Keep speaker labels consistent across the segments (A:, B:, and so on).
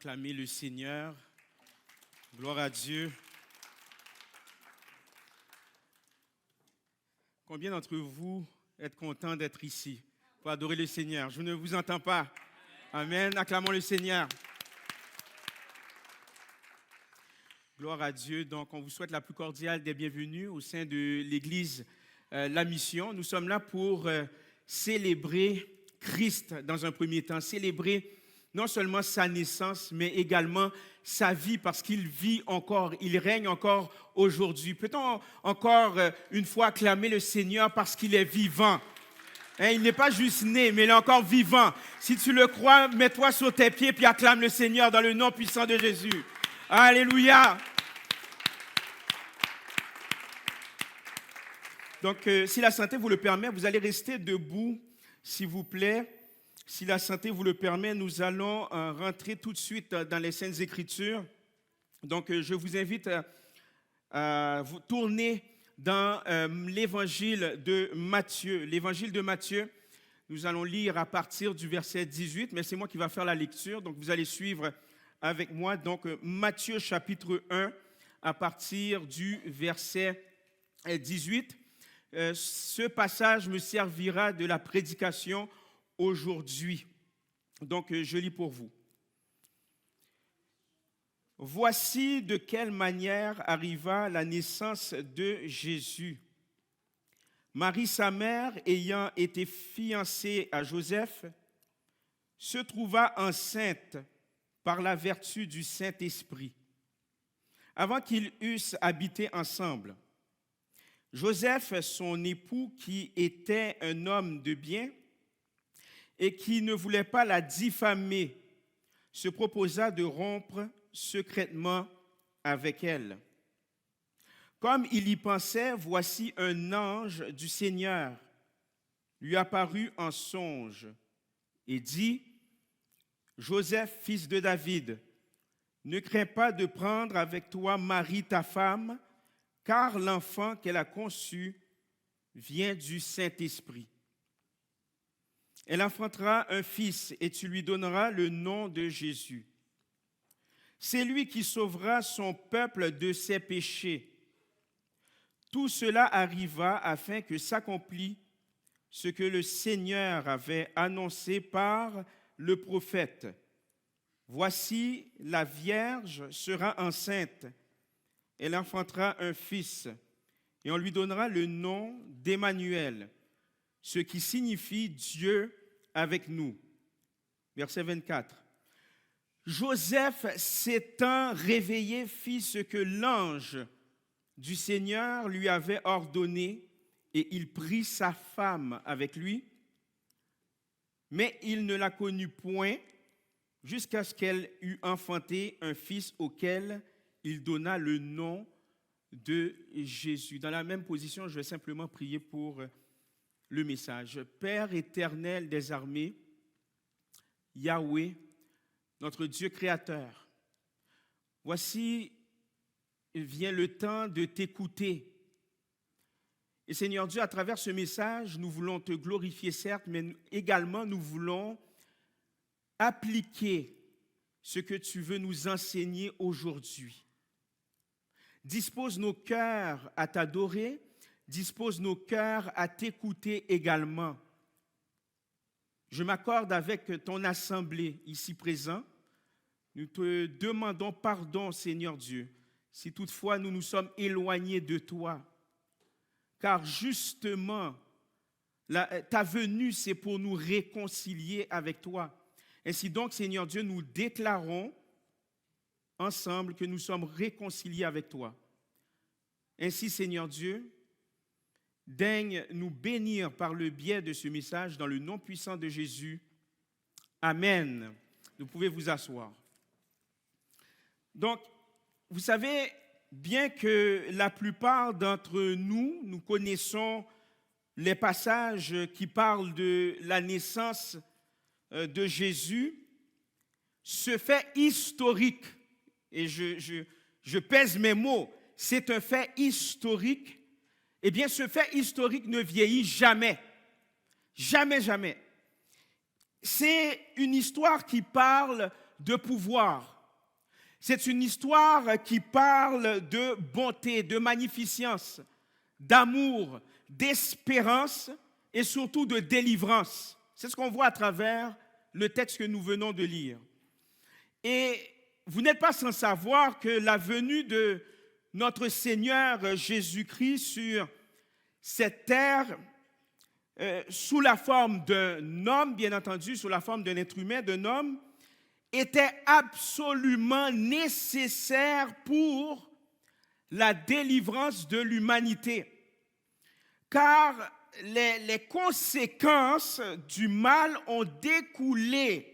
A: acclamer le Seigneur. Gloire à Dieu. Combien d'entre vous êtes contents d'être ici pour adorer le Seigneur? Je ne vous entends pas. Amen. Acclamons le Seigneur. Gloire à Dieu. Donc, on vous souhaite la plus cordiale des bienvenues au sein de l'Église La Mission. Nous sommes là pour célébrer Christ dans un premier temps, célébrer non seulement sa naissance, mais également sa vie, parce qu'il vit encore, il règne encore aujourd'hui. Peut-on encore une fois acclamer le Seigneur parce qu'il est vivant? Il n'est pas juste né, mais il est encore vivant. Si tu le crois, mets-toi sur tes pieds puis acclame le Seigneur dans le nom puissant de Jésus. Alléluia! Donc, si la santé vous le permet, vous allez rester debout, s'il vous plaît. Si la santé vous le permet, nous allons rentrer tout de suite dans les Saintes Écritures. Donc, je vous invite à vous tourner dans l'Évangile de Matthieu. L'Évangile de Matthieu, nous allons lire à partir du verset 18, mais c'est moi qui vais faire la lecture, donc vous allez suivre avec moi. Donc, Matthieu chapitre 1, à partir du verset 18. Ce passage me servira de la prédication aujourd'hui. Donc, je lis pour vous. Voici de quelle manière arriva la naissance de Jésus. Marie, sa mère, ayant été fiancée à Joseph, se trouva enceinte par la vertu du Saint-Esprit. Avant qu'ils eussent habité ensemble, Joseph, son époux, qui était un homme de bien, et qui ne voulait pas la diffamer, se proposa de rompre secrètement avec elle. Comme il y pensait, voici un ange du Seigneur lui apparut en songe et dit : « Joseph, fils de David, ne crains pas de prendre avec toi Marie, ta femme, car l'enfant qu'elle a conçu vient du Saint-Esprit. Elle enfantera un fils et tu lui donneras le nom de Jésus. C'est lui qui sauvera son peuple de ses péchés. Tout cela arriva afin que s'accomplisse ce que le Seigneur avait annoncé par le prophète. Voici, la Vierge sera enceinte. Elle enfantera un fils et on lui donnera le nom d'Emmanuel, ce qui signifie Dieu avec nous. Verset 24. Joseph, s'étant réveillé, fit ce que l'ange du Seigneur lui avait ordonné et il prit sa femme avec lui. Mais il ne la connut point jusqu'à ce qu'elle eût enfanté un fils auquel il donna le nom de Jésus. Dans la même position, je vais simplement prier pour le message. Père éternel des armées, Yahweh, notre Dieu créateur, voici vient le temps de t'écouter. Et Seigneur Dieu, à travers ce message, nous voulons te glorifier, certes, mais également nous voulons appliquer ce que tu veux nous enseigner aujourd'hui. Dispose nos cœurs à t'adorer, dispose nos cœurs à t'écouter également. Je m'accorde avec ton assemblée ici présent. Nous te demandons pardon, Seigneur Dieu, si toutefois nous nous sommes éloignés de toi. Car justement, ta venue, c'est pour nous réconcilier avec toi. Ainsi donc, Seigneur Dieu, nous déclarons ensemble que nous sommes réconciliés avec toi. Ainsi, Seigneur Dieu, daigne nous bénir par le biais de ce message dans le nom puissant de Jésus. Amen. Vous pouvez vous asseoir. Donc, vous savez bien que la plupart d'entre nous, nous connaissons les passages qui parlent de la naissance de Jésus. Ce fait historique, et je pèse mes mots, c'est un fait historique. Eh bien, ce fait historique ne vieillit jamais. Jamais, jamais. C'est une histoire qui parle de pouvoir. C'est une histoire qui parle de bonté, de magnificence, d'amour, d'espérance et surtout de délivrance. C'est ce qu'on voit à travers le texte que nous venons de lire. Et vous n'êtes pas sans savoir que la venue de notre Seigneur Jésus-Christ sur cette terre, sous la forme d'un homme, bien entendu, sous la forme d'un être humain, d'un homme, était absolument nécessaire pour la délivrance de l'humanité. Car les conséquences du mal ont découlé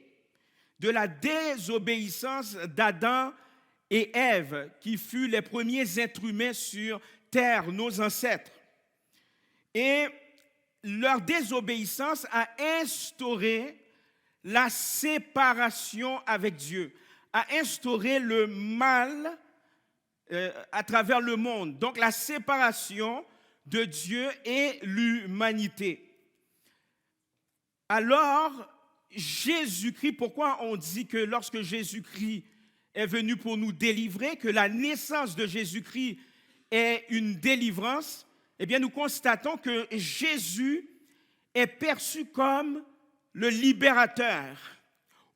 A: de la désobéissance d'Adam et Ève, qui furent les premiers êtres humains sur terre, nos ancêtres. Et leur désobéissance a instauré la séparation avec Dieu, a instauré le mal à travers le monde. Donc la séparation de Dieu et l'humanité. Alors, Jésus-Christ, pourquoi on dit que lorsque Jésus-Christ est venu pour nous délivrer, que la naissance de Jésus-Christ est une délivrance? Eh bien, nous constatons que Jésus est perçu comme le libérateur,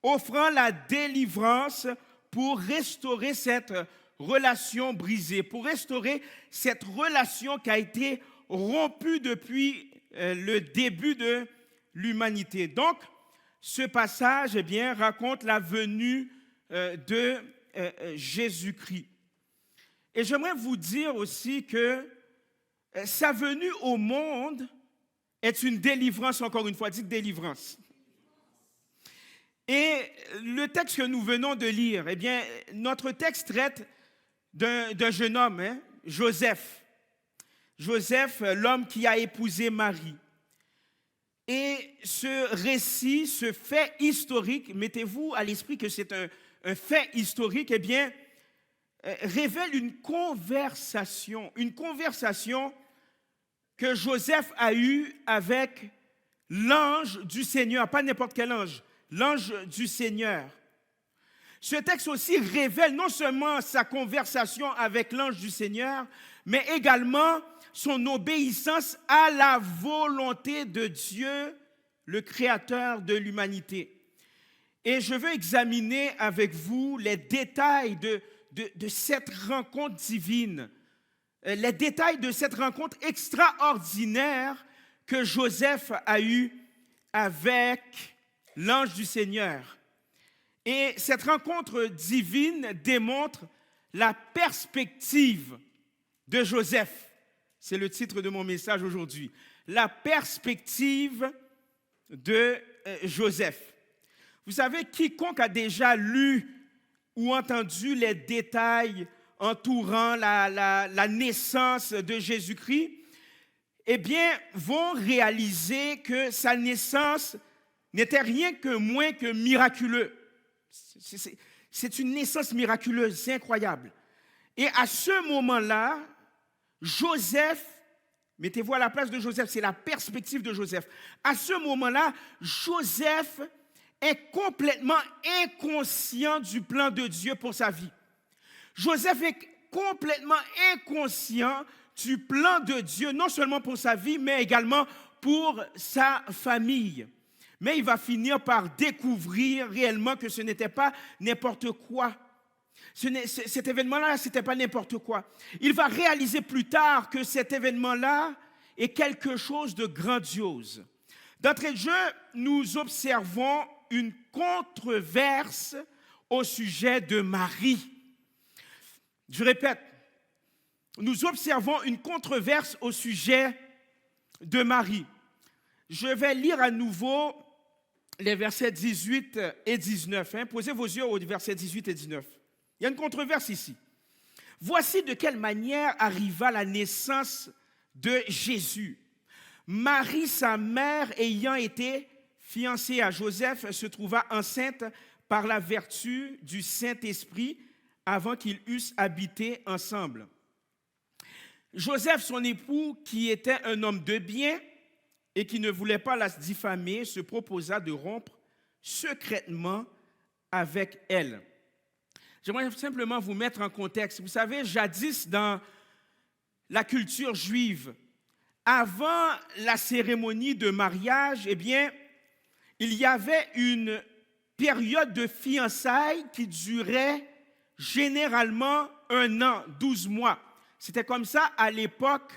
A: offrant la délivrance pour restaurer cette relation brisée, pour restaurer cette relation qui a été rompue depuis le début de l'humanité. Donc, ce passage, eh bien, raconte la venue de Jésus-Christ. Et j'aimerais vous dire aussi que sa venue au monde est une délivrance, encore une fois, dites délivrance. Et le texte que nous venons de lire, eh bien, notre texte traite d'un jeune homme, Joseph. Joseph, l'homme qui a épousé Marie. Et ce récit, ce fait historique, mettez-vous à l'esprit que c'est un fait historique, eh bien, révèle une conversation que Joseph a eue avec l'ange du Seigneur, pas n'importe quel ange, l'ange du Seigneur. Ce texte aussi révèle non seulement sa conversation avec l'ange du Seigneur, mais également son obéissance à la volonté de Dieu, le Créateur de l'humanité. Et je veux examiner avec vous les détails de cette rencontre divine, les détails de cette rencontre extraordinaire que Joseph a eue avec l'ange du Seigneur. Et cette rencontre divine démontre la perspective de Joseph. C'est le titre de mon message aujourd'hui. La perspective de Joseph. Vous savez, quiconque a déjà lu ou entendu les détails entourant la naissance de Jésus-Christ, eh bien, vont réaliser que sa naissance n'était rien que moins que miraculeux. C'est une naissance miraculeuse, c'est incroyable. Et à ce moment-là, Joseph, mettez-vous à la place de Joseph, c'est la perspective de Joseph. À ce moment-là, Joseph est complètement inconscient du plan de Dieu pour sa vie. Joseph est complètement inconscient du plan de Dieu, non seulement pour sa vie, mais également pour sa famille. Mais il va finir par découvrir réellement que ce n'était pas n'importe quoi. Cet événement-là, ce n'était pas n'importe quoi. Il va réaliser plus tard que cet événement-là est quelque chose de grandiose. D'entrée de jeu, nous observons une controverse au sujet de Marie. Je répète, nous observons une controverse au sujet de Marie. Je vais lire à nouveau les versets 18 et 19. Posez vos yeux aux versets 18 et 19. Il y a une controverse ici. Voici de quelle manière arriva la naissance de Jésus. Marie, sa mère, ayant été fiancée à Joseph, se trouva enceinte par la vertu du Saint-Esprit avant qu'ils eussent habité ensemble. Joseph, son époux, qui était un homme de bien et qui ne voulait pas la diffamer, se proposa de rompre secrètement avec elle. J'aimerais simplement vous mettre en contexte. Vous savez, jadis dans la culture juive, avant la cérémonie de mariage, eh bien, il y avait une période de fiançailles qui durait généralement 1 an, 12 mois. C'était comme ça à l'époque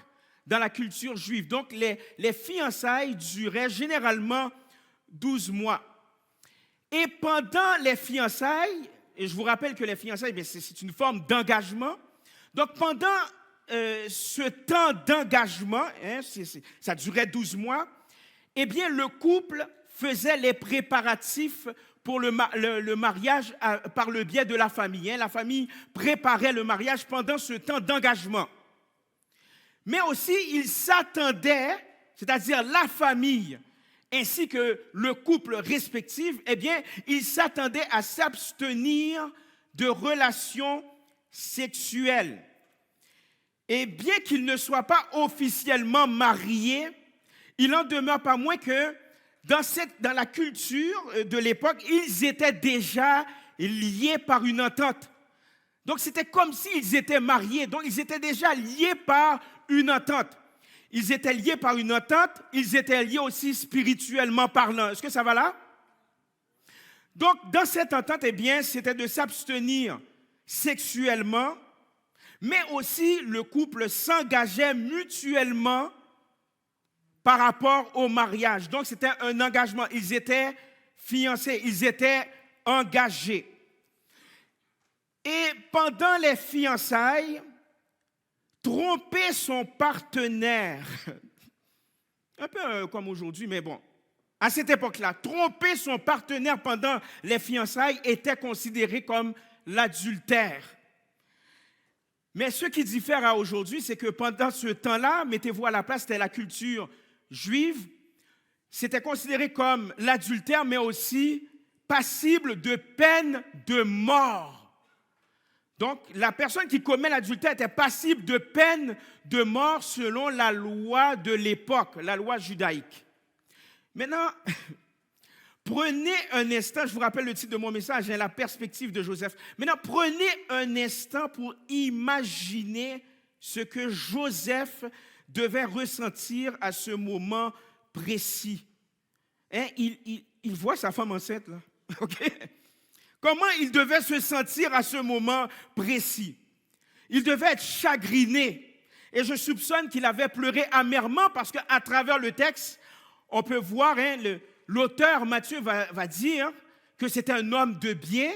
A: dans la culture juive. Donc, les fiançailles duraient généralement 12 mois. Et pendant les fiançailles, et je vous rappelle que les fiançailles, c'est une forme d'engagement. Donc, pendant ce temps d'engagement, ça durait 12 mois, eh bien, le couple faisait les préparatifs pour le mariage par le biais de la famille. La famille préparait le mariage pendant ce temps d'engagement. Mais aussi, il s'attendait, c'est-à-dire la famille ainsi que le couple respectif, eh bien, il s'attendait à s'abstenir de relations sexuelles. Et bien qu'ils ne soient pas officiellement mariés, il n'en demeure pas moins que dans la culture de l'époque, ils étaient déjà liés par une entente. Donc, c'était comme s'ils étaient mariés. Donc, ils étaient déjà liés par une entente. Ils étaient liés par une entente, ils étaient liés aussi spirituellement parlant. Est-ce que ça va là? Donc, dans cette entente, eh bien, c'était de s'abstenir sexuellement, mais aussi le couple s'engageait mutuellement par rapport au mariage. Donc, c'était un engagement. Ils étaient fiancés, ils étaient engagés. Et pendant les fiançailles, tromper son partenaire, un peu comme aujourd'hui, mais bon, à cette époque-là, tromper son partenaire pendant les fiançailles était considéré comme l'adultère. Mais ce qui diffère à aujourd'hui, c'est que pendant ce temps-là, mettez-vous à la place, c'était la culture juive, c'était considéré comme l'adultère, mais aussi passible de peine de mort. Donc, la personne qui commet l'adultère était passible de peine de mort selon la loi de l'époque, la loi judaïque. Maintenant, prenez un instant, je vous rappelle le titre de mon message, la perspective de Joseph. Maintenant, prenez un instant pour imaginer ce que Joseph devait ressentir à ce moment précis. Il voit sa femme enceinte, là. OK? Comment il devait se sentir à ce moment précis? Il devait être chagriné. Et je soupçonne qu'il avait pleuré amèrement parce qu'à travers le texte, on peut voir, l'auteur Matthieu va dire que c'est un homme de bien.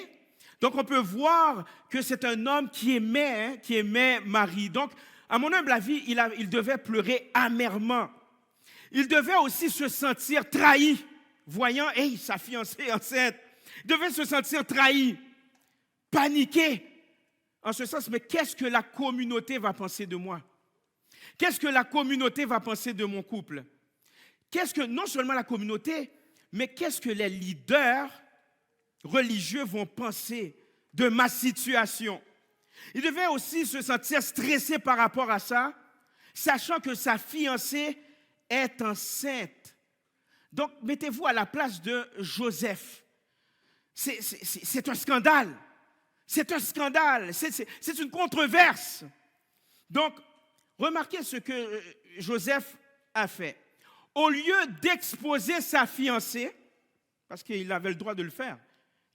A: Donc on peut voir que c'est un homme qui aimait Marie. Donc, à mon humble avis, il devait pleurer amèrement. Il devait aussi se sentir trahi, voyant sa fiancée enceinte. Il devait se sentir trahi, paniqué, en ce sens, mais qu'est-ce que la communauté va penser de moi? Qu'est-ce que la communauté va penser de mon couple? Qu'est-ce que, non seulement la communauté, mais qu'est-ce que les leaders religieux vont penser de ma situation? Il devait aussi se sentir stressé par rapport à ça, sachant que sa fiancée est enceinte. Donc, mettez-vous à la place de Joseph. C'est un scandale. C'est un scandale. C'est une controverse. Donc, remarquez ce que Joseph a fait. Au lieu d'exposer sa fiancée, parce qu'il avait le droit de le faire,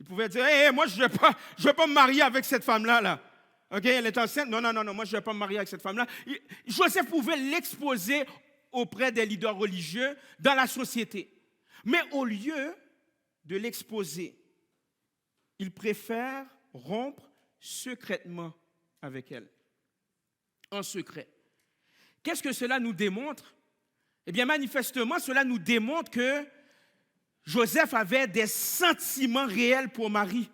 A: il pouvait dire, moi, je ne vais pas me marier avec cette femme-là. Là. OK, elle est enceinte. Non, moi, je ne vais pas me marier avec cette femme-là. Joseph pouvait l'exposer auprès des leaders religieux dans la société. Mais au lieu de l'exposer, il préfère rompre secrètement avec elle, en secret. Qu'est-ce que cela nous démontre? Eh bien, manifestement, cela nous démontre que Joseph avait des sentiments réels pour Marie.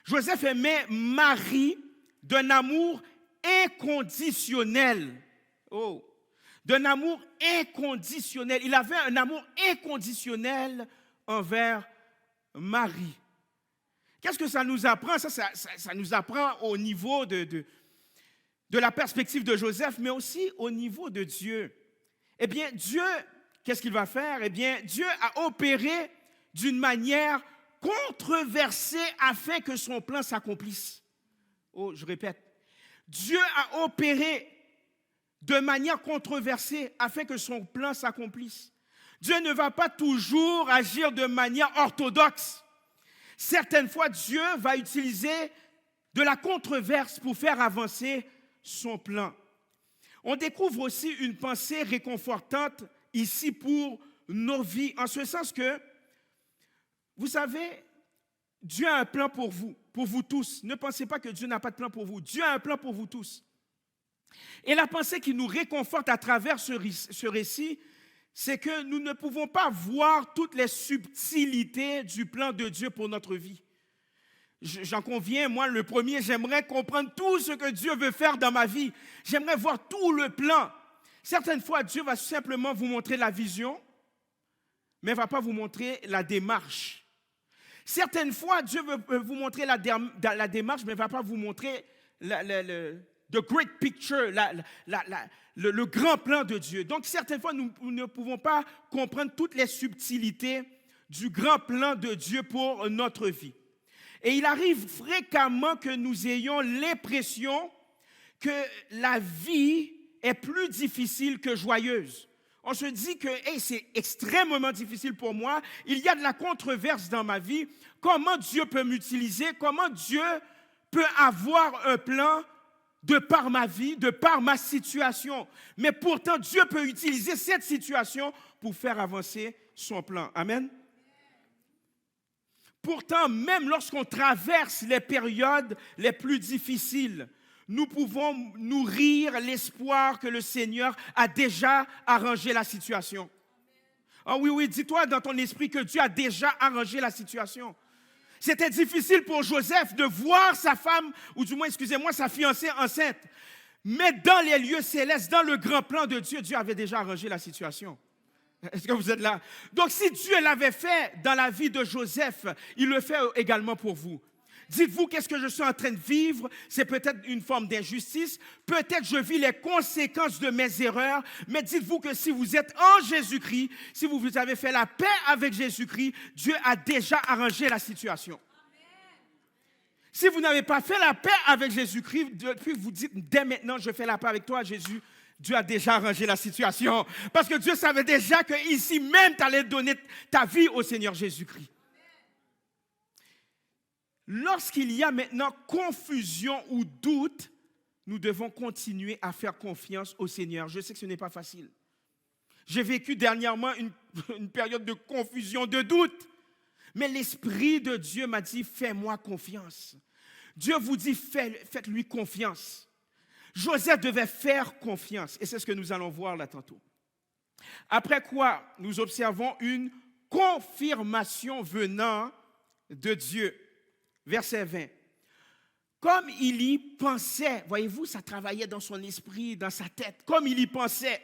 A: Joseph aimait Marie d'un amour inconditionnel. Oh, d'un amour inconditionnel. Il avait un amour inconditionnel envers Marie. Qu'est-ce que ça nous apprend? Ça nous apprend au niveau de la perspective de Joseph, mais aussi au niveau de Dieu. Eh bien, Dieu, qu'est-ce qu'il va faire? Eh bien, Dieu a opéré d'une manière controversée afin que son plan s'accomplisse. Oh, je répète. Dieu a opéré de manière controversée afin que son plan s'accomplisse. Dieu ne va pas toujours agir de manière orthodoxe. Certaines fois, Dieu va utiliser de la controverse pour faire avancer son plan. On découvre aussi une pensée réconfortante ici pour nos vies, en ce sens que, vous savez, Dieu a un plan pour vous tous. Ne pensez pas que Dieu n'a pas de plan pour vous. Dieu a un plan pour vous tous. Et la pensée qui nous réconforte à travers ce récit, c'est que nous ne pouvons pas voir toutes les subtilités du plan de Dieu pour notre vie. J'en conviens, moi le premier, j'aimerais comprendre tout ce que Dieu veut faire dans ma vie. J'aimerais voir tout le plan. Certaines fois, Dieu va simplement vous montrer la vision, mais ne va pas vous montrer la démarche. Certaines fois, Dieu veut vous montrer la démarche, mais ne va pas vous montrer the great picture, le grand plan de Dieu. Donc, certaines fois, nous ne pouvons pas comprendre toutes les subtilités du grand plan de Dieu pour notre vie. Et il arrive fréquemment que nous ayons l'impression que la vie est plus difficile que joyeuse. On se dit que hey, c'est extrêmement difficile pour moi, il y a de la controverse dans ma vie, comment Dieu peut m'utiliser, comment Dieu peut avoir un plan de par ma vie, de par ma situation. Mais pourtant, Dieu peut utiliser cette situation pour faire avancer son plan. Amen. Pourtant, même lorsqu'on traverse les périodes les plus difficiles, nous pouvons nourrir l'espoir que le Seigneur a déjà arrangé la situation. Ah oui, oui, dis-toi dans ton esprit que Dieu a déjà arrangé la situation. C'était difficile pour Joseph de voir sa femme, ou du moins, excusez-moi, sa fiancée enceinte. Mais dans les lieux célestes, dans le grand plan de Dieu, Dieu avait déjà arrangé la situation. Est-ce que vous êtes là? Donc, si Dieu l'avait fait dans la vie de Joseph, il le fait également pour vous. Dites-vous, qu'est-ce que je suis en train de vivre? C'est peut-être une forme d'injustice. Peut-être je vis les conséquences de mes erreurs. Mais dites-vous que si vous êtes en Jésus-Christ, si vous avez fait la paix avec Jésus-Christ, Dieu a déjà arrangé la situation. Si vous n'avez pas fait la paix avec Jésus-Christ, depuis que vous dites, dès maintenant, je fais la paix avec toi, Jésus, Dieu a déjà arrangé la situation. Parce que Dieu savait déjà qu'ici même, tu allais donner ta vie au Seigneur Jésus-Christ. Lorsqu'il y a maintenant confusion ou doute, nous devons continuer à faire confiance au Seigneur. Je sais que ce n'est pas facile. J'ai vécu dernièrement une période de confusion, de doute. Mais l'Esprit de Dieu m'a dit, fais-moi confiance. Dieu vous dit, faites-lui confiance. Joseph devait faire confiance. Et c'est ce que nous allons voir là tantôt. Après quoi, nous observons une confirmation venant de Dieu. Verset 20. Comme il y pensait, voyez-vous, ça travaillait dans son esprit, dans sa tête, comme il y pensait.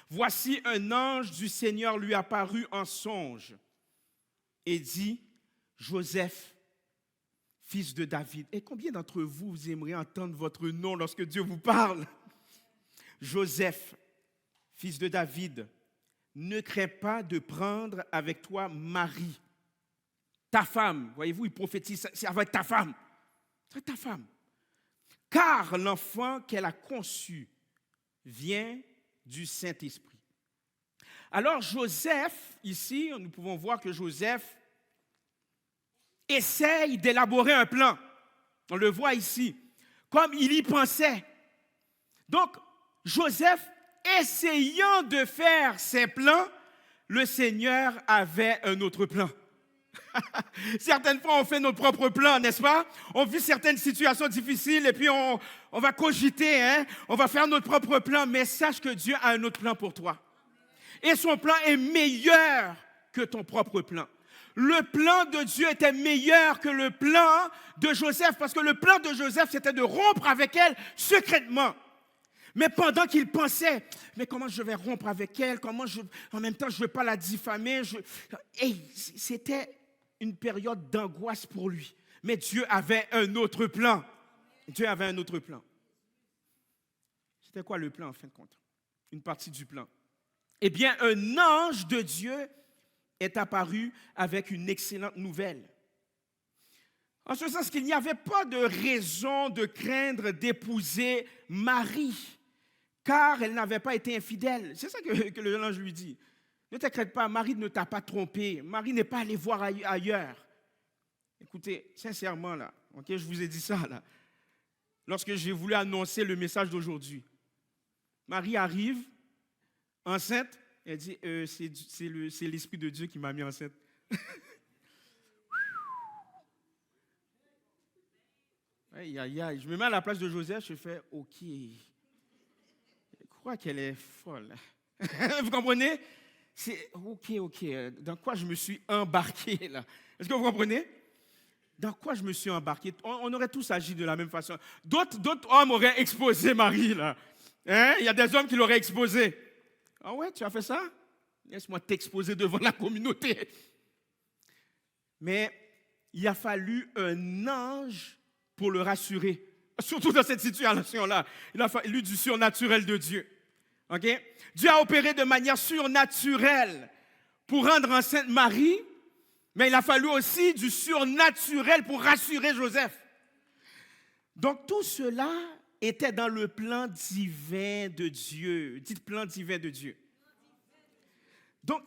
A: Voici un ange du Seigneur lui apparut en songe et dit, Joseph, fils de David. Et combien d'entre vous, vous aimeriez entendre votre nom lorsque Dieu vous parle? Joseph, fils de David, ne crains pas de prendre avec toi Marie, ta femme. Voyez-vous, il prophétise, c'est avec ta femme. C'est ta femme. Car l'enfant qu'elle a conçu vient du Saint-Esprit. Alors Joseph, ici, nous pouvons voir que Joseph essaye d'élaborer un plan. On le voit ici, comme il y pensait. Donc, Joseph, essayant de faire ses plans, le Seigneur avait un autre plan. Certaines fois, on fait notre propre plan, n'est-ce pas? On vit certaines situations difficiles et puis on va cogiter, hein? On va faire notre propre plan, mais sache que Dieu a un autre plan pour toi. Et son plan est meilleur que ton propre plan. Le plan de Dieu était meilleur que le plan de Joseph, parce que le plan de Joseph, c'était de rompre avec elle secrètement. Mais pendant qu'il pensait, mais comment je vais rompre avec elle, en même temps, je ne veux pas la diffamer. C'était une période d'angoisse pour lui. Mais Dieu avait un autre plan. Dieu avait un autre plan. C'était quoi le plan, en fin de compte? Une partie du plan. Eh bien, un ange de Dieu est apparu avec une excellente nouvelle. En ce sens qu'il n'y avait pas de raison de craindre d'épouser Marie, car elle n'avait pas été infidèle. C'est ça que le ange lui dit. Ne t'inquiète pas, Marie ne t'a pas trompé. Marie n'est pas allée voir ailleurs. Écoutez, sincèrement, là, je vous ai dit ça, là, lorsque j'ai voulu annoncer le message d'aujourd'hui. Marie arrive, enceinte, elle dit, c'est l'Esprit de Dieu qui m'a mis enceinte. Aïe, aïe, aïe. Je me mets à la place de Joseph, je fais, OK. Je crois qu'elle est folle. Vous comprenez? C'est OK. Dans quoi je me suis embarqué, là? Est-ce que vous comprenez? Dans quoi je me suis embarqué? On aurait tous agi de la même façon. D'autres hommes auraient exposé Marie, là. Hein? Il y a des hommes qui l'auraient exposé. Ah ouais, tu as fait ça? Laisse-moi t'exposer devant la communauté. Mais il a fallu un ange pour le rassurer. Surtout dans cette situation-là. Il a fallu du surnaturel de Dieu. Okay? Dieu a opéré de manière surnaturelle pour rendre enceinte Marie, mais il a fallu aussi du surnaturel pour rassurer Joseph. Donc tout cela était dans le plan divin de Dieu. Dites plan divin de Dieu. Donc,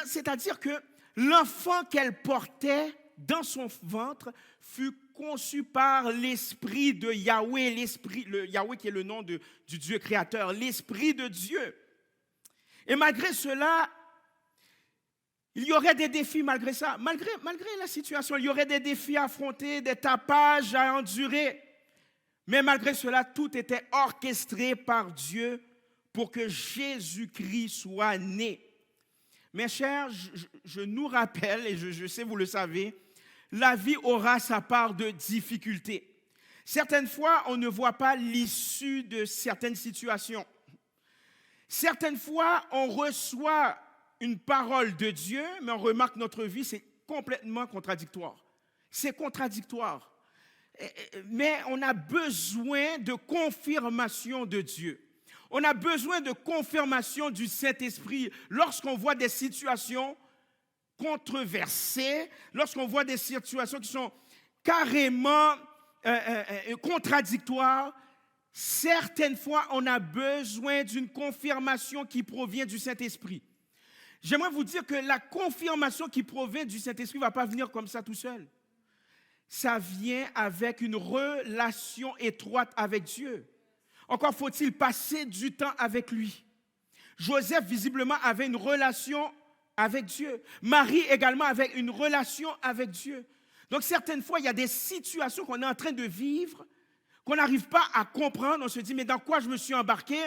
A: c'est-à-dire que l'enfant qu'elle portait dans son ventre fut conçu par l'Esprit de Yahweh, Yahweh qui est le nom du Dieu créateur, l'Esprit de Dieu. Et malgré cela, il y aurait des défis malgré ça. Malgré la situation, il y aurait des défis à affronter, des tapages à endurer. Mais malgré cela, tout était orchestré par Dieu pour que Jésus-Christ soit né. Mes chers, je nous rappelle, et je sais vous le savez, la vie aura sa part de difficultés. Certaines fois, on ne voit pas l'issue de certaines situations. Certaines fois, on reçoit une parole de Dieu, mais on remarque que notre vie, c'est complètement contradictoire. C'est contradictoire. Mais on a besoin de confirmation de Dieu. On a besoin de confirmation du Saint-Esprit lorsqu'on voit des situations controversées, lorsqu'on voit des situations qui sont carrément contradictoires. Certaines fois, on a besoin d'une confirmation qui provient du Saint-Esprit. J'aimerais vous dire que la confirmation qui provient du Saint-Esprit ne va pas venir comme ça tout seul. Ça vient avec une relation étroite avec Dieu. Encore faut-il passer du temps avec lui. Joseph, visiblement, avait une relation avec Dieu. Marie également avait une relation avec Dieu. Donc, certaines fois, il y a des situations qu'on est en train de vivre, qu'on n'arrive pas à comprendre. On se dit, mais dans quoi je me suis embarqué?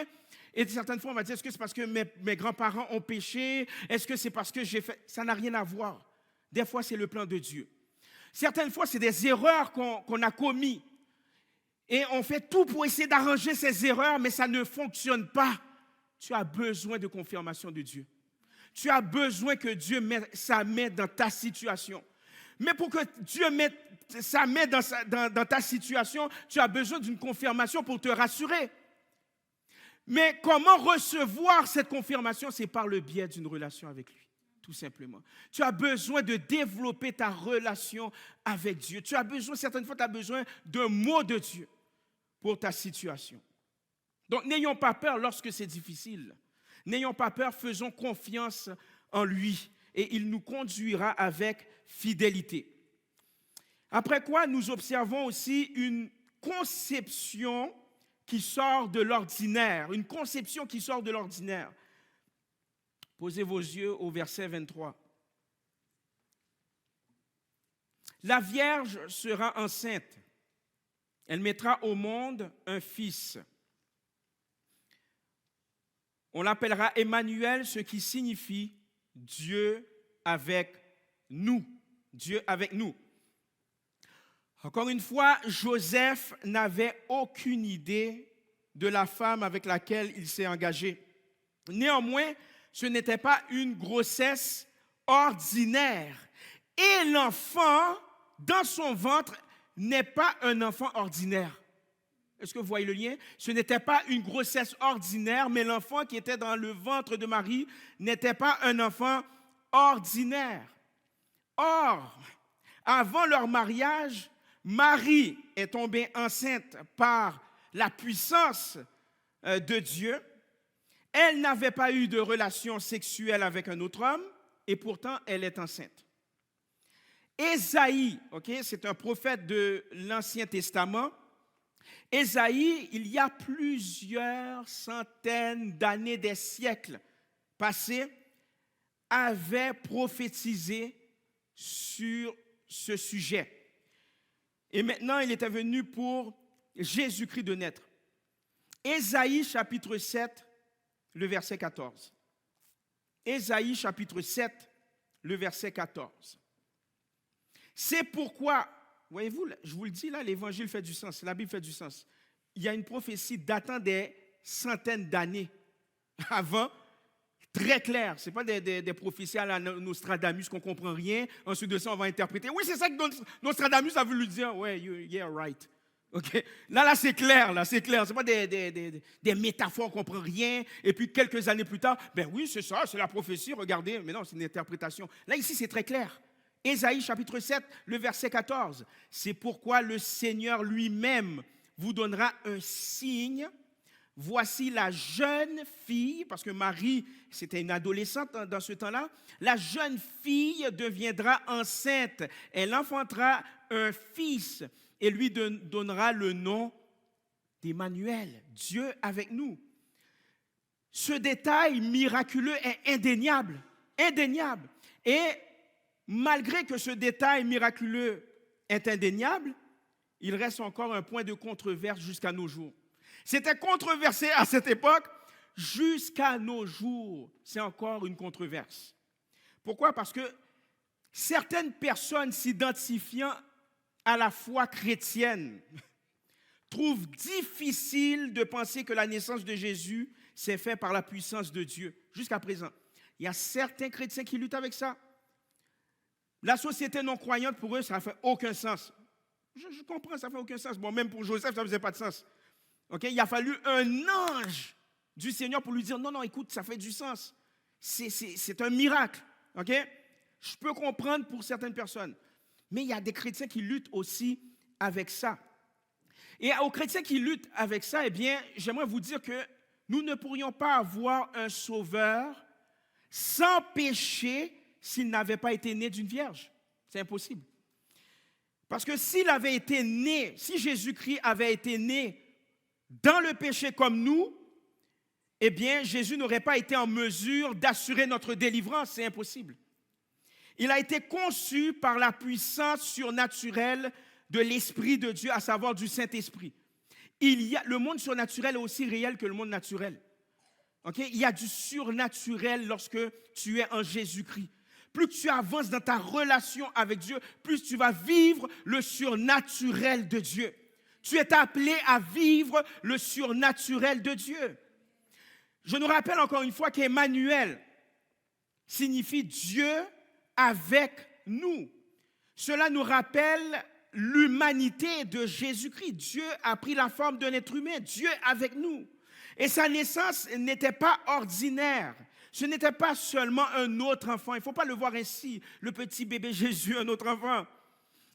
A: Et certaines fois, on va dire, est-ce que c'est parce que mes grands-parents ont péché? Est-ce que c'est parce que j'ai fait? Ça n'a rien à voir. Des fois, c'est le plan de Dieu. Certaines fois, c'est des erreurs qu'on a commises. Et on fait tout pour essayer d'arranger ces erreurs, mais ça ne fonctionne pas. Tu as besoin de confirmation de Dieu. Tu as besoin que Dieu mette sa main dans ta situation. Mais pour que Dieu mette sa main dans ta situation, tu as besoin d'une confirmation pour te rassurer. Mais comment recevoir cette confirmation? C'est par le biais d'une relation avec lui, tout simplement. Tu as besoin de développer ta relation avec Dieu. Certaines fois, tu as besoin d'un mot de Dieu pour ta situation. Donc, n'ayons pas peur lorsque c'est difficile. N'ayons pas peur, faisons confiance en lui et il nous conduira avec fidélité. Après quoi, nous observons aussi une conception qui sort de l'ordinaire. Une conception qui sort de l'ordinaire. Posez vos yeux au verset 23. La Vierge sera enceinte. Elle mettra au monde un fils. On l'appellera Emmanuel, ce qui signifie Dieu avec nous. Dieu avec nous. Encore une fois, Joseph n'avait aucune idée de la femme avec laquelle il s'est engagé. Néanmoins, ce n'était pas une grossesse ordinaire. Et l'enfant, dans son ventre, n'est pas un enfant ordinaire. Est-ce que vous voyez le lien? Ce n'était pas une grossesse ordinaire, mais l'enfant qui était dans le ventre de Marie n'était pas un enfant ordinaire. Or, avant leur mariage, Marie est tombée enceinte par la puissance de Dieu. Elle n'avait pas eu de relation sexuelle avec un autre homme et pourtant elle est enceinte. Ésaïe, c'est un prophète de l'Ancien Testament. Ésaïe, il y a plusieurs centaines d'années, des siècles passés, avait prophétisé sur ce sujet. Et maintenant, il était venu pour Jésus-Christ de naître. Ésaïe chapitre 7, le verset 14. Ésaïe chapitre 7, le verset 14. C'est pourquoi, voyez-vous, je vous le dis là, l'évangile fait du sens, la Bible fait du sens. Il y a une prophétie datant des centaines d'années avant, très claire. Ce n'est pas des prophéties à la Nostradamus qu'on ne comprend rien. Ensuite de ça, on va interpréter. Oui, c'est ça que Nostradamus a voulu dire. Ouais, yeah, right. Okay. Là, c'est clair, là, c'est clair. Ce n'est pas des métaphores qu'on ne comprend rien. Et puis, quelques années plus tard, ben oui, c'est ça, c'est la prophétie, regardez. Mais non, c'est une interprétation. Là, ici, c'est très clair. Ésaïe, chapitre 7, le verset 14. C'est pourquoi le Seigneur lui-même vous donnera un signe. Voici la jeune fille, parce que Marie, c'était une adolescente dans ce temps-là, la jeune fille deviendra enceinte. Elle enfantera un fils et lui donnera le nom d'Emmanuel, Dieu avec nous. Ce détail miraculeux est indéniable, indéniable. Et malgré que ce détail miraculeux est indéniable, il reste encore un point de controverse jusqu'à nos jours. C'était controversé à cette époque, jusqu'à nos jours, c'est encore une controverse. Pourquoi? Parce que certaines personnes s'identifiant à la foi chrétienne trouvent difficile de penser que la naissance de Jésus s'est faite par la puissance de Dieu, jusqu'à présent. Il y a certains chrétiens qui luttent avec ça. La société non croyante, pour eux, ça ne fait aucun sens. Je comprends, ça ne fait aucun sens. Bon, même pour Joseph, ça ne faisait pas de sens. Il a fallu un ange du Seigneur pour lui dire, non, écoute, ça fait du sens. C'est un miracle. Je peux comprendre pour certaines personnes. Mais il y a des chrétiens qui luttent aussi avec ça. Et aux chrétiens qui luttent avec ça, eh bien, j'aimerais vous dire que nous ne pourrions pas avoir un sauveur sans péché s'il n'avait pas été né d'une vierge. C'est impossible. Parce que s'il avait été né, si Jésus-Christ avait été né dans le péché comme nous, eh bien, Jésus n'aurait pas été en mesure d'assurer notre délivrance. C'est impossible. Il a été conçu par la puissance surnaturelle de l'Esprit de Dieu, à savoir du Saint-Esprit. Le monde surnaturel est aussi réel que le monde naturel. Il y a du surnaturel lorsque tu es en Jésus-Christ. Plus tu avances dans ta relation avec Dieu, plus tu vas vivre le surnaturel de Dieu. Tu es appelé à vivre le surnaturel de Dieu. Je nous rappelle encore une fois qu'Emmanuel signifie Dieu avec nous. Cela nous rappelle l'humanité de Jésus-Christ. Dieu a pris la forme d'un être humain, Dieu avec nous. Et sa naissance n'était pas ordinaire. Ce n'était pas seulement un autre enfant. Il ne faut pas le voir ainsi, le petit bébé Jésus, un autre enfant.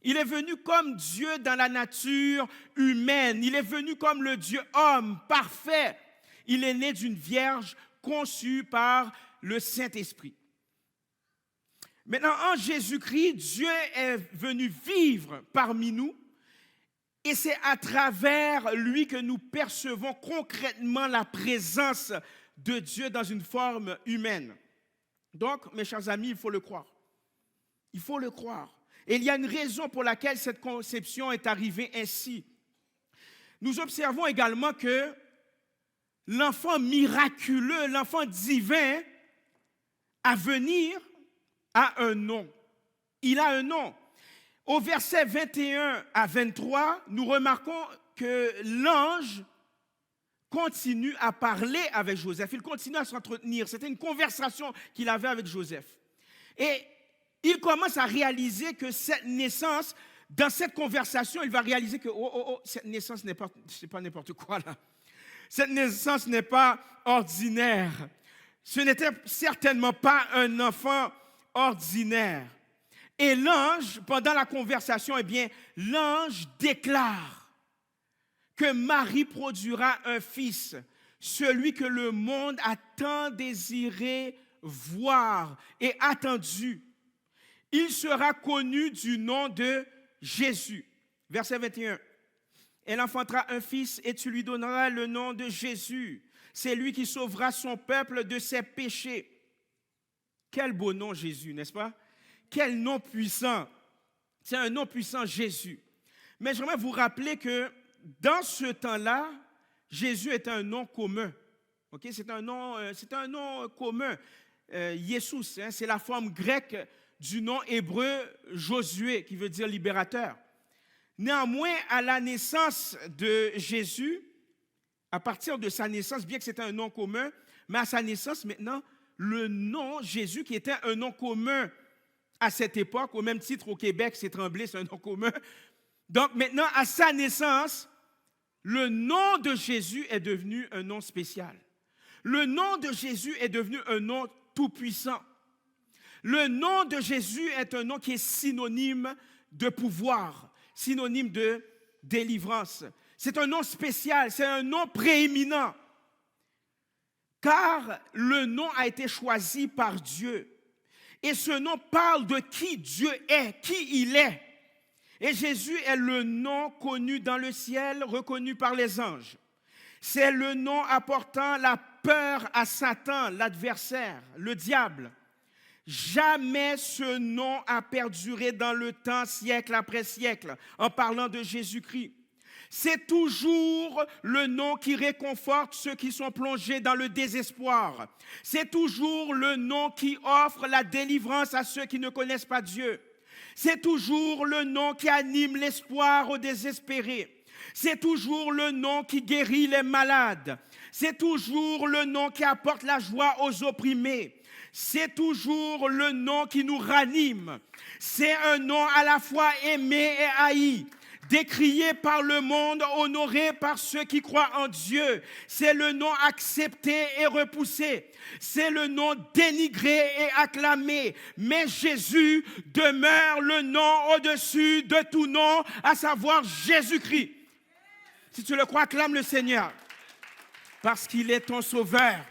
A: Il est venu comme Dieu dans la nature humaine. Il est venu comme le Dieu homme parfait. Il est né d'une vierge conçue par le Saint-Esprit. Maintenant, en Jésus-Christ, Dieu est venu vivre parmi nous et c'est à travers lui que nous percevons concrètement la présence de Dieu dans une forme humaine. Donc, mes chers amis, il faut le croire. Il faut le croire. Et il y a une raison pour laquelle cette conception est arrivée ainsi. Nous observons également que l'enfant miraculeux, l'enfant divin à venir a un nom. Il a un nom. Au verset 21 à 23, nous remarquons que l'ange continue à parler avec Joseph. Il continue à s'entretenir. C'était une conversation qu'il avait avec Joseph. Et il commence à réaliser que cette naissance, dans cette conversation, il va réaliser que cette naissance n'est pas n'importe quoi là. Cette naissance n'est pas ordinaire. Ce n'était certainement pas un enfant ordinaire. Et l'ange, pendant la conversation, eh bien, l'ange déclare que Marie produira un fils, celui que le monde a tant désiré voir et attendu. Il sera connu du nom de Jésus. Verset 21. Elle enfantera un fils et tu lui donneras le nom de Jésus. C'est lui qui sauvera son peuple de ses péchés. Quel beau nom Jésus, n'est-ce pas? Quel nom puissant. C'est un nom puissant, Jésus. Mais j'aimerais vous rappeler que dans ce temps-là, Jésus est un nom commun. Okay? C'est un nom commun. Jesus, hein, c'est la forme grecque du nom hébreu Josué, qui veut dire libérateur. Néanmoins, à la naissance de Jésus, à partir de sa naissance, bien que c'était un nom commun, mais à sa naissance maintenant, le nom Jésus, qui était un nom commun à cette époque, au même titre au Québec, c'est Tremblay, c'est un nom commun. Donc maintenant, à sa naissance, le nom de Jésus est devenu un nom spécial. Le nom de Jésus est devenu un nom tout-puissant. Le nom de Jésus est un nom qui est synonyme de pouvoir, synonyme de délivrance. C'est un nom spécial, c'est un nom prééminent. Car le nom a été choisi par Dieu. Et ce nom parle de qui Dieu est, qui il est. Et Jésus est le nom connu dans le ciel, reconnu par les anges. C'est le nom apportant la peur à Satan, l'adversaire, le diable. Jamais ce nom a perduré dans le temps, siècle après siècle, en parlant de Jésus-Christ. C'est toujours le nom qui réconforte ceux qui sont plongés dans le désespoir. C'est toujours le nom qui offre la délivrance à ceux qui ne connaissent pas Dieu. C'est toujours le nom qui anime l'espoir aux désespérés. C'est toujours le nom qui guérit les malades. C'est toujours le nom qui apporte la joie aux opprimés. C'est toujours le nom qui nous ranime. C'est un nom à la fois aimé et haï. Décrié par le monde, honoré par ceux qui croient en Dieu. C'est le nom accepté et repoussé. C'est le nom dénigré et acclamé. Mais Jésus demeure le nom au-dessus de tout nom, à savoir Jésus-Christ. Si tu le crois, acclame le Seigneur, parce qu'il est ton sauveur.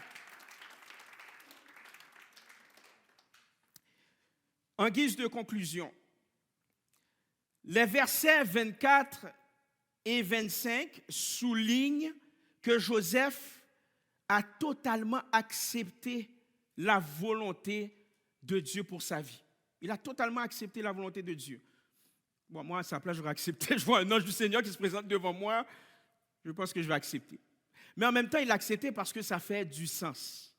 A: En guise de conclusion, les versets 24 et 25 soulignent que Joseph a totalement accepté la volonté de Dieu pour sa vie. Il a totalement accepté la volonté de Dieu. Bon, moi, à sa place, j'aurais accepté. Je vois un ange du Seigneur qui se présente devant moi. Je pense que je vais accepter. Mais en même temps, il a accepté parce que ça fait du sens.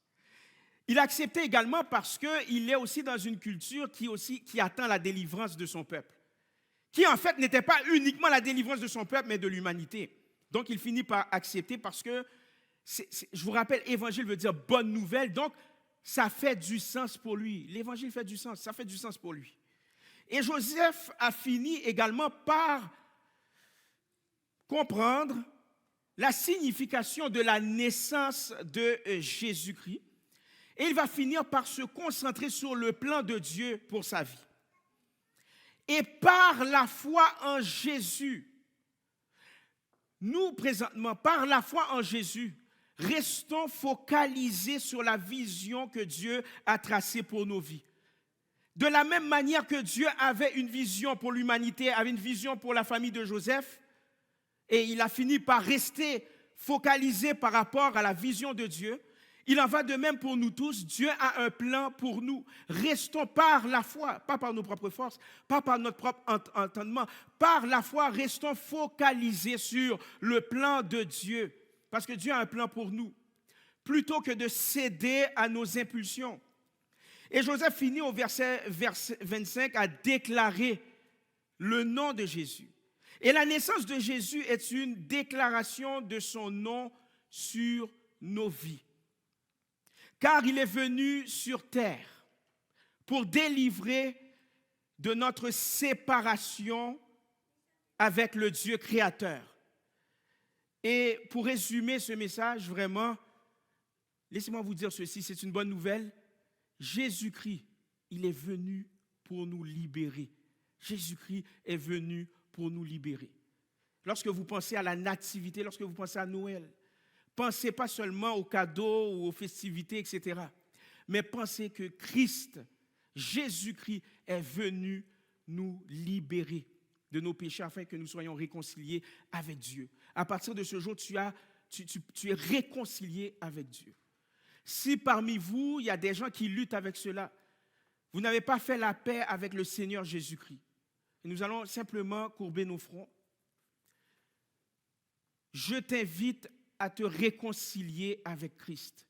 A: Il a accepté également parce qu'il est aussi dans une culture qui attend la délivrance de son peuple. Qui en fait n'était pas uniquement la délivrance de son peuple, mais de l'humanité. Donc il finit par accepter parce que, je vous rappelle, évangile veut dire bonne nouvelle, donc ça fait du sens pour lui. L'évangile fait du sens, ça fait du sens pour lui. Et Joseph a fini également par comprendre la signification de la naissance de Jésus-Christ. Et il va finir par se concentrer sur le plan de Dieu pour sa vie. Et par la foi en Jésus, nous présentement, par la foi en Jésus, restons focalisés sur la vision que Dieu a tracée pour nos vies. De la même manière que Dieu avait une vision pour l'humanité, avait une vision pour la famille de Joseph, et il a fini par rester focalisé par rapport à la vision de Dieu, il en va de même pour nous tous. Dieu a un plan pour nous. Restons par la foi, pas par nos propres forces, pas par notre propre entendement. Par la foi, restons focalisés sur le plan de Dieu. Parce que Dieu a un plan pour nous. Plutôt que de céder à nos impulsions. Et Joseph finit au verset 25 à déclarer le nom de Jésus. Et la naissance de Jésus est une déclaration de son nom sur nos vies. Car il est venu sur terre pour délivrer de notre séparation avec le Dieu créateur. Et pour résumer ce message, vraiment, laissez-moi vous dire ceci, c'est une bonne nouvelle. Jésus-Christ, il est venu pour nous libérer. Jésus-Christ est venu pour nous libérer. Lorsque vous pensez à la nativité, lorsque vous pensez à Noël, pensez pas seulement aux cadeaux ou aux festivités, etc. Mais pensez que Christ, Jésus-Christ, est venu nous libérer de nos péchés afin que nous soyons réconciliés avec Dieu. À partir de ce jour, tu es réconcilié avec Dieu. Si parmi vous, il y a des gens qui luttent avec cela, vous n'avez pas fait la paix avec le Seigneur Jésus-Christ. Et nous allons simplement courber nos fronts. Je t'invite à te réconcilier avec Christ.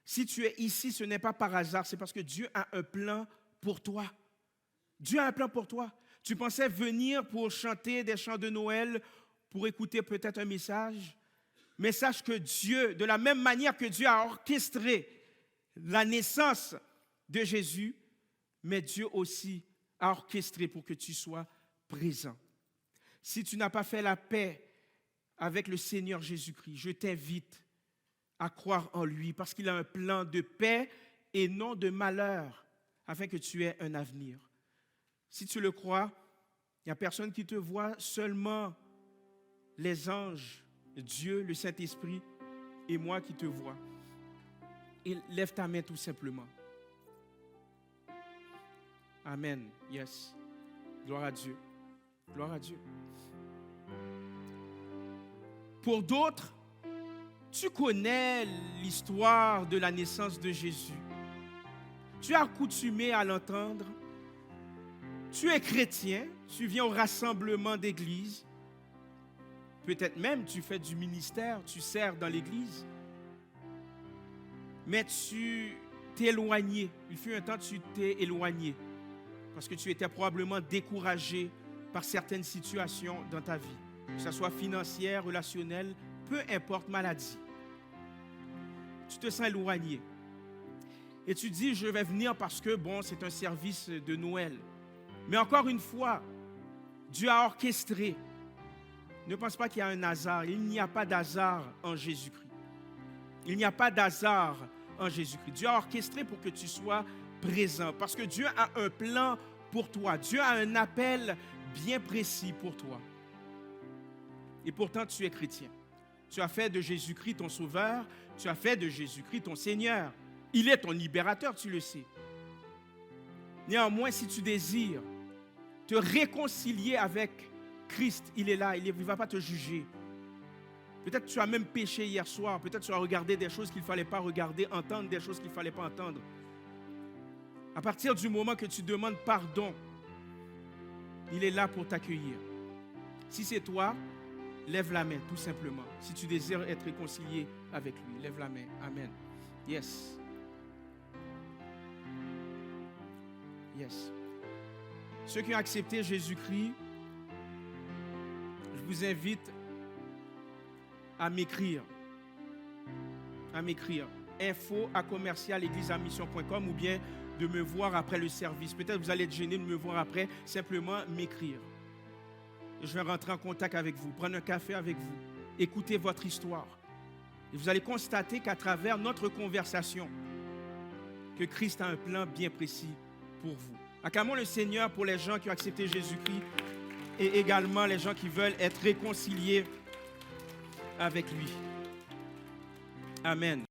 A: Si tu es ici, ce n'est pas par hasard, c'est parce que Dieu a un plan pour toi. Dieu a un plan pour toi. Tu pensais venir pour chanter des chants de Noël, pour écouter peut-être un message, mais sache que Dieu, de la même manière que Dieu a orchestré la naissance de Jésus, mais Dieu aussi a orchestré pour que tu sois présent. Si tu n'as pas fait la paix avec le Seigneur Jésus-Christ, je t'invite à croire en lui parce qu'il a un plan de paix et non de malheur afin que tu aies un avenir. Si tu le crois, il n'y a personne qui te voit, seulement les anges, Dieu, le Saint-Esprit et moi qui te vois. Et lève ta main tout simplement. Amen. Yes. Gloire à Dieu. Gloire à Dieu. Pour d'autres, tu connais l'histoire de la naissance de Jésus. Tu es accoutumé à l'entendre. Tu es chrétien, tu viens au rassemblement d'église. Peut-être même tu fais du ministère, tu sers dans l'église. Mais tu t'es éloigné. Il fut un temps tu t'es éloigné parce que tu étais probablement découragé par certaines situations dans ta vie, que ce soit financière, relationnelle, peu importe, maladie. Tu te sens éloigné. Et tu dis, je vais venir parce que, bon, c'est un service de Noël. Mais encore une fois, Dieu a orchestré. Ne pense pas qu'il y a un hasard. Il n'y a pas d'hasard en Jésus-Christ. Il n'y a pas d'hasard en Jésus-Christ. Dieu a orchestré pour que tu sois présent. Parce que Dieu a un plan pour toi. Dieu a un appel bien précis pour toi. Et pourtant, tu es chrétien. Tu as fait de Jésus-Christ ton sauveur. Tu as fait de Jésus-Christ ton Seigneur. Il est ton libérateur, tu le sais. Néanmoins, si tu désires te réconcilier avec Christ, il est là, il ne va pas te juger. Peut-être que tu as même péché hier soir. Peut-être que tu as regardé des choses qu'il ne fallait pas regarder, entendre des choses qu'il ne fallait pas entendre. À partir du moment que tu demandes pardon, il est là pour t'accueillir. Si c'est toi, lève la main, tout simplement. Si tu désires être réconcilié avec lui, lève la main. Amen. Yes. Yes. Ceux qui ont accepté Jésus-Christ, je vous invite à m'écrire. info@commercial-égliseamission.com ou bien de me voir après le service. Peut-être que vous allez être gêné de me voir après, simplement m'écrire. Je vais rentrer en contact avec vous, prendre un café avec vous, écouter votre histoire. Et vous allez constater qu'à travers notre conversation, que Christ a un plan bien précis pour vous. Acclamons le Seigneur pour les gens qui ont accepté Jésus-Christ et également les gens qui veulent être réconciliés avec lui. Amen.